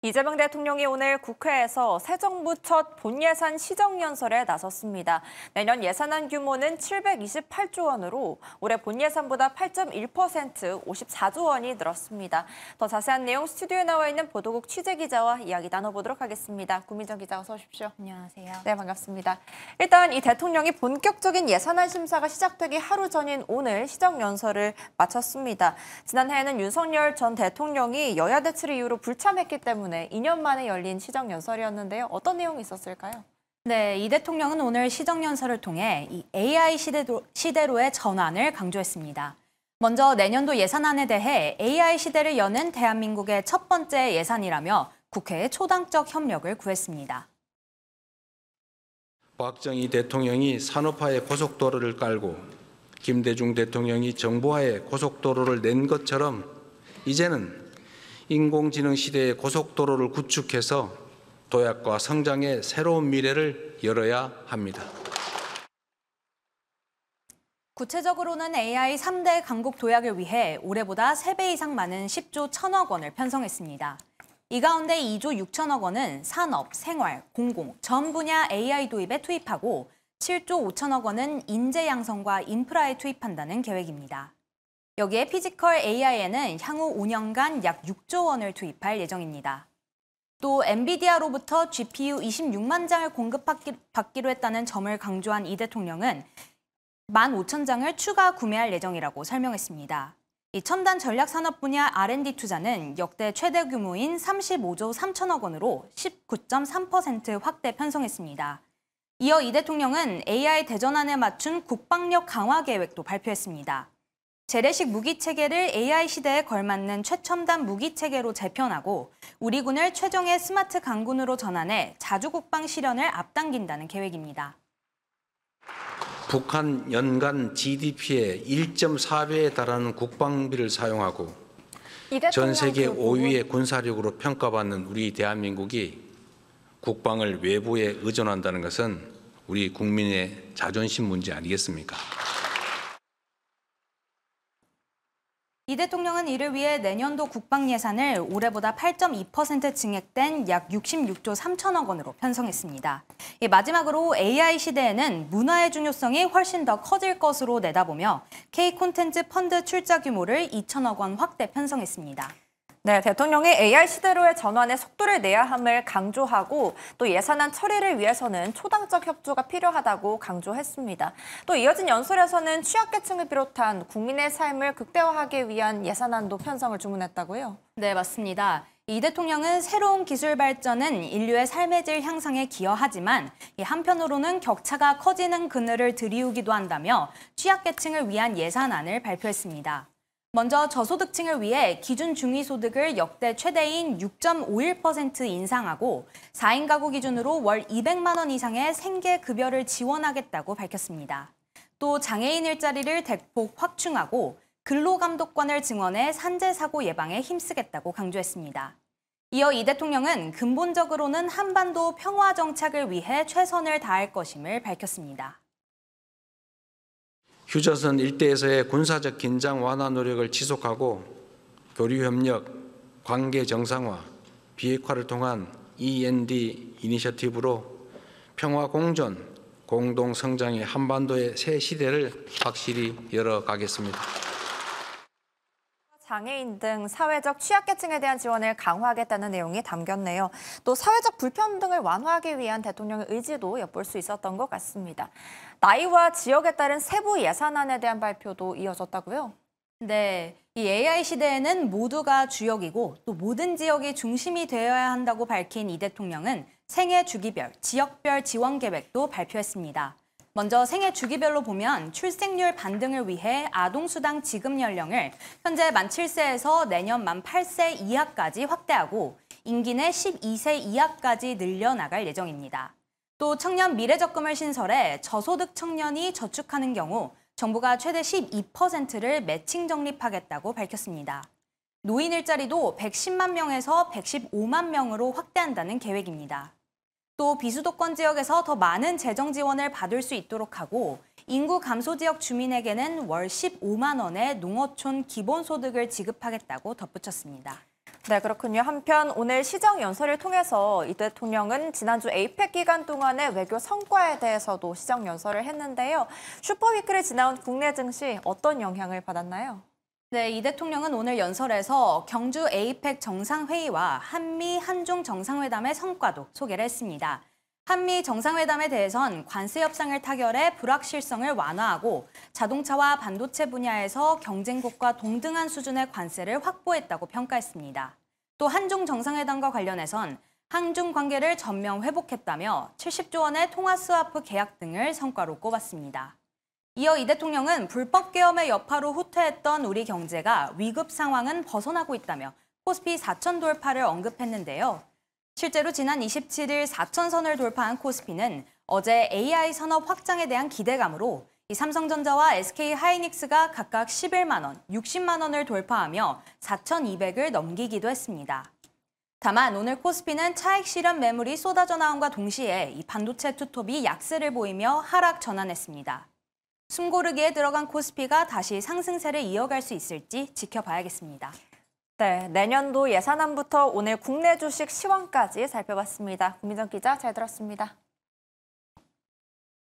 이재명 대통령이 오늘 국회에서 새 정부 첫 본예산 시정연설에 나섰습니다. 내년 예산안 규모는 728조 원으로 올해 본예산보다 8.1% 54조 원이 늘었습니다. 더 자세한 내용 스튜디오에 나와 있는 보도국 취재기자와 이야기 나눠보도록 하겠습니다. 구민정 기자 어서 오십시오. 안녕하세요. 네, 반갑습니다. 일단 이 대통령이 본격적인 예산안 심사가 시작되기 하루 전인 오늘 시정연설을 마쳤습니다. 지난해에는 윤석열 전 대통령이 여야 대치를 이유로 불참했기 때문에 2년 만에 열린 시정연설이었는데요. 어떤 내용이 있었을까요? 네, 이 대통령은 오늘 시정연설을 통해 이 AI 시대로의 전환을 강조했습니다. 먼저 내년도 예산안에 대해 AI 시대를 여는 대한민국의 첫 번째 예산이라며 국회에 초당적 협력을 구했습니다. 박정희 대통령이 산업화의 고속도로를 깔고 김대중 대통령이 정보화의 고속도로를 낸 것처럼 이제는 인공지능 시대의 고속도로를 구축해서 도약과 성장의 새로운 미래를 열어야 합니다. 구체적으로는 AI 3대 강국 도약을 위해 올해보다 3배 이상 많은 10조 1천억 원을 편성했습니다. 이 가운데 2조 6천억 원은 산업, 생활, 공공, 전 분야 AI 도입에 투입하고 7조 5천억 원은 인재 양성과 인프라에 투입한다는 계획입니다. 여기에 피지컬 AI에는 향후 5년간 약 6조 원을 투입할 예정입니다. 또 엔비디아로부터 GPU 26만 장을 공급받기로 했다는 점을 강조한 이 대통령은 15,000장을 추가 구매할 예정이라고 설명했습니다. 이 첨단 전략 산업 분야 R&D 투자는 역대 최대 규모인 35조 3천억 원으로 19.3% 확대 편성했습니다. 이어 이 대통령은 AI 대전환에 맞춘 국방력 강화 계획도 발표했습니다. 재래식 무기 체계를 AI 시대에 걸맞는 최첨단 무기 체계로 재편하고 우리 군을 최종의 스마트 강군으로 전환해 자주국방 실현을 앞당긴다는 계획입니다. 북한 연간 GDP의 1.4배에 달하는 국방비를 사용하고 전 세계 5위의 군사력으로 평가받는 우리 대한민국이 국방을 외부에 의존한다는 것은 우리 국민의 자존심 문제 아니겠습니까? 이 대통령은 이를 위해 내년도 국방 예산을 올해보다 8.2% 증액된 약 66조 3천억 원으로 편성했습니다. 마지막으로 AI 시대에는 문화의 중요성이 훨씬 더 커질 것으로 내다보며 K 콘텐츠 펀드 출자 규모를 2천억 원 확대 편성했습니다. 네, 대통령이 AI 시대로의 전환에 속도를 내야 함을 강조하고 또 예산안 처리를 위해서는 초당적 협조가 필요하다고 강조했습니다. 또 이어진 연설에서는 취약계층을 비롯한 국민의 삶을 극대화하기 위한 예산안도 편성을 주문했다고요? 네, 맞습니다. 이 대통령은 새로운 기술 발전은 인류의 삶의 질 향상에 기여하지만 한편으로는 격차가 커지는 그늘을 들이우기도 한다며 취약계층을 위한 예산안을 발표했습니다. 먼저 저소득층을 위해 기준 중위소득을 역대 최대인 6.51% 인상하고 4인 가구 기준으로 월 200만 원 이상의 생계급여를 지원하겠다고 밝혔습니다. 또 장애인 일자리를 대폭 확충하고 근로감독관을 증원해 산재사고 예방에 힘쓰겠다고 강조했습니다. 이어 이 대통령은 근본적으로는 한반도 평화 정착을 위해 최선을 다할 것임을 밝혔습니다. 휴전선 일대에서의 군사적 긴장 완화 노력을 지속하고 교류협력, 관계 정상화, 비핵화를 통한 END 이니셔티브로 평화 공존, 공동 성장의 한반도의 새 시대를 확실히 열어가겠습니다. 장애인 등 사회적 취약계층에 대한 지원을 강화하겠다는 내용이 담겼네요. 또 사회적 불평등을 완화하기 위한 대통령의 의지도 엿볼 수 있었던 것 같습니다. 나이와 지역에 따른 세부 예산안에 대한 발표도 이어졌다고요? 네, 이 AI 시대에는 모두가 주역이고 또 모든 지역이 중심이 되어야 한다고 밝힌 이 대통령은 생애 주기별, 지역별 지원 계획도 발표했습니다. 먼저 생애 주기별로 보면 출생률 반등을 위해 아동수당 지급 연령을 현재 만 7세에서 내년 만 8세 이하까지 확대하고 임기 내 12세 이하까지 늘려나갈 예정입니다. 또 청년 미래적금을 신설해 저소득 청년이 저축하는 경우 정부가 최대 12%를 매칭 적립하겠다고 밝혔습니다. 노인 일자리도 110만 명에서 115만 명으로 확대한다는 계획입니다. 또 비수도권 지역에서 더 많은 재정 지원을 받을 수 있도록 하고 인구 감소 지역 주민에게는 월 15만 원의 농어촌 기본소득을 지급하겠다고 덧붙였습니다. 네, 그렇군요. 한편 오늘 시정 연설을 통해서 이 대통령은 지난주 에이펙 기간 동안의 외교 성과에 대해서도 시정 연설을 했는데요. 슈퍼위크를 지나온 국내 증시 어떤 영향을 받았나요? 네, 이 대통령은 오늘 연설에서 경주 에이펙 정상회의와 한미 한중 정상회담의 성과도 소개를 했습니다. 한미 정상회담에 대해선 관세 협상을 타결해 불확실성을 완화하고 자동차와 반도체 분야에서 경쟁국과 동등한 수준의 관세를 확보했다고 평가했습니다. 또 한중 정상회담과 관련해선 한중 관계를 전면 회복했다며 70조 원의 통화 스와프 계약 등을 성과로 꼽았습니다. 이어 이 대통령은 불법 계엄의 여파로 후퇴했던 우리 경제가 위급 상황은 벗어나고 있다며 코스피 4천 돌파를 언급했는데요. 실제로 지난 27일 4천선을 돌파한 코스피는 어제 AI 산업 확장에 대한 기대감으로 이 삼성전자와 SK하이닉스가 각각 11만 원, 60만 원을 돌파하며 4,200을 넘기기도 했습니다. 다만 오늘 코스피는 차익 실현 매물이 쏟아져 나온과 동시에 이 반도체 투톱이 약세를 보이며 하락 전환했습니다. 숨고르기에 들어간 코스피가 다시 상승세를 이어갈 수 있을지 지켜봐야겠습니다. 네, 내년도 예산안부터 오늘 국내 주식 시황까지 살펴봤습니다. 구민정 기자 잘 들었습니다.